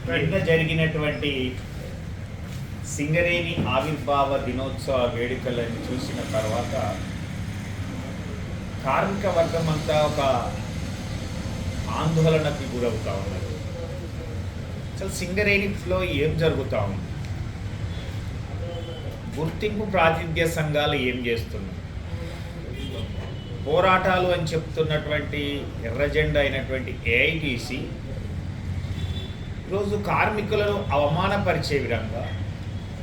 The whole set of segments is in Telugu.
నిన్న జరిగినటువంటి సింగరేణి ఆవిర్భావ దినోత్సవ వేడుకలను చూసిన తర్వాత కార్మిక వర్గం అంతా ఒక ఆందోళనకి గురవుతూ ఉన్నారు. అసలు సింగరేణిలో ఏం జరుగుతూ ఉంది, గుర్తింపు ప్రాతినిధ్య సంఘాలు ఏం చేస్తున్నాయి, పోరాటాలు అని చెప్తున్నటువంటి ఎర్రజెండా అయినటువంటి ఏఐటీసీ ఈరోజు కార్మికులను అవమానపరిచే విధంగా,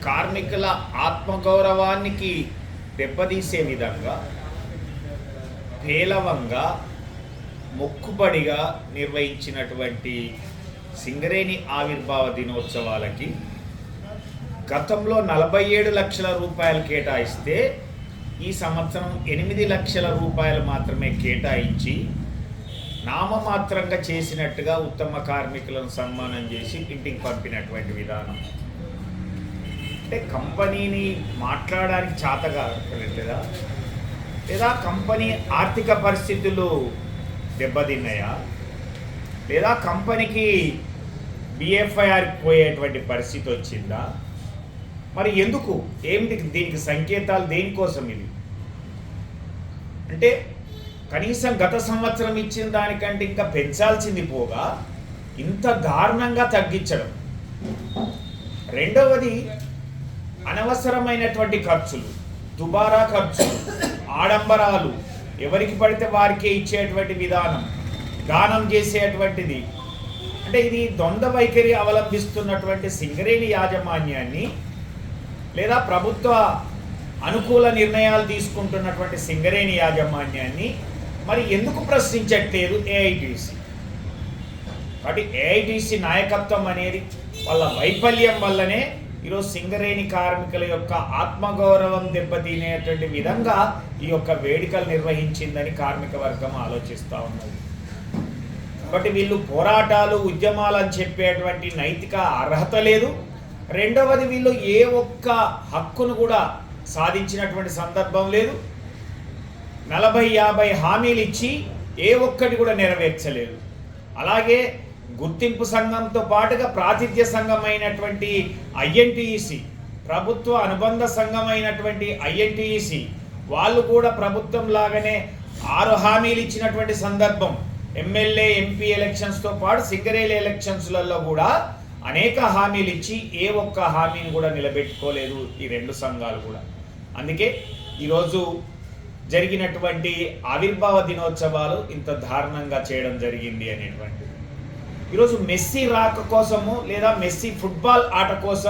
కార్మికుల ఆత్మగౌరవానికి దెబ్బతీసే విధంగా, పేలవంగా, మొక్కుబడిగా నిర్వహించినటువంటి సింగరేణి ఆవిర్భావ దినోత్సవాలకి గతంలో 47 లక్షల రూపాయలు కేటాయిస్తే ఈ సంవత్సరం 8 లక్షల రూపాయలు మాత్రమే కేటాయించి నామమాత్రంగా చేసినట్టుగా ఉత్తమ కార్మికులను సన్మానం చేసి ఇంటికి పంపినటువంటి విధానం. అంటే కంపెనీని మాట్లాడడానికి చాతగా లేదా లేదా కంపెనీ ఆర్థిక పరిస్థితులు దెబ్బతిన్నాయా, లేదా కంపెనీకి బిఎఫ్ఐఆర్ పోయేటువంటి పరిస్థితి వచ్చిందా, మరి ఎందుకు, ఏమిటి దీనికి సంకేతాలు, దేనికోసం ఇది? అంటే కనీసం గత సంవత్సరం ఇచ్చిన దానికంటే ఇంకా పెంచాల్సింది పోగా ఇంత దారుణంగా తగ్గించడం. రెండవది అనవసరమైనటువంటి ఖర్చులు, దుబారా ఖర్చులు, ఆడంబరాలు, ఎవరికి పడితే వారికే ఇచ్చేటువంటి విధానం, దానం చేసేటువంటిది. అంటే ఇది ద్వంద్వ వైఖరి అవలంబిస్తున్నటువంటి సింగరేణి యాజమాన్యాన్ని, లేదా ప్రభుత్వ అనుకూల నిర్ణయాలు తీసుకుంటున్నటువంటి సింగరేణి యాజమాన్యాన్ని మరి ఎందుకు ప్రశ్నించట్లేదు ఏఐటీసీ? కాబట్టి ఏఐటీసీ నాయకత్వం అనేది వాళ్ళ వైఫల్యం వల్లనే ఈరోజు సింగరేణి కార్మికుల యొక్క ఆత్మగౌరవం దెబ్బతినేటువంటి విధంగా ఈ యొక్క వేడుకలు నిర్వహించిందని కార్మిక వర్గం ఆలోచిస్తూ ఉన్నది. కాబట్టి వీళ్ళు పోరాటాలు, ఉద్యమాలు అని చెప్పేటువంటి నైతిక అర్హత లేదు. రెండవది, వీళ్ళు ఏ ఒక్క హక్కును కూడా సాధించినటువంటి సందర్భం లేదు. 40-50 హామీలు ఇచ్చి ఏ ఒక్కటి కూడా నెరవేర్చలేదు. అలాగే గుర్తింపు సంఘంతో పాటుగా ప్రాతినిధ్య సంఘం అయినటువంటి ఐఎన్టీఈసీ, ప్రభుత్వ అనుబంధ సంఘం అయినటువంటి ఐఎన్టీఈసీ వాళ్ళు కూడా ప్రభుత్వం లాగానే 6 హామీలు ఇచ్చినటువంటి సందర్భం. ఎమ్మెల్యే, ఎంపీ ఎలక్షన్స్తో పాటు సింగరేణి ఎలక్షన్స్లలో కూడా అనేక హామీలు ఇచ్చి ఏ ఒక్క హామీని కూడా నిలబెట్టుకోలేదు ఈ 2 సంఘాలు కూడా. అందుకే ఈరోజు జరిగినటువంటి ఆవిర్భావ దినోత్సవాలు ఇంత దారుణంగా చేయడం జరిగింది అనేటువంటిది. ఈరోజు మెస్సీ రాక కోసము, లేదా మెస్సీ ఫుట్బాల్ ఆట కోసం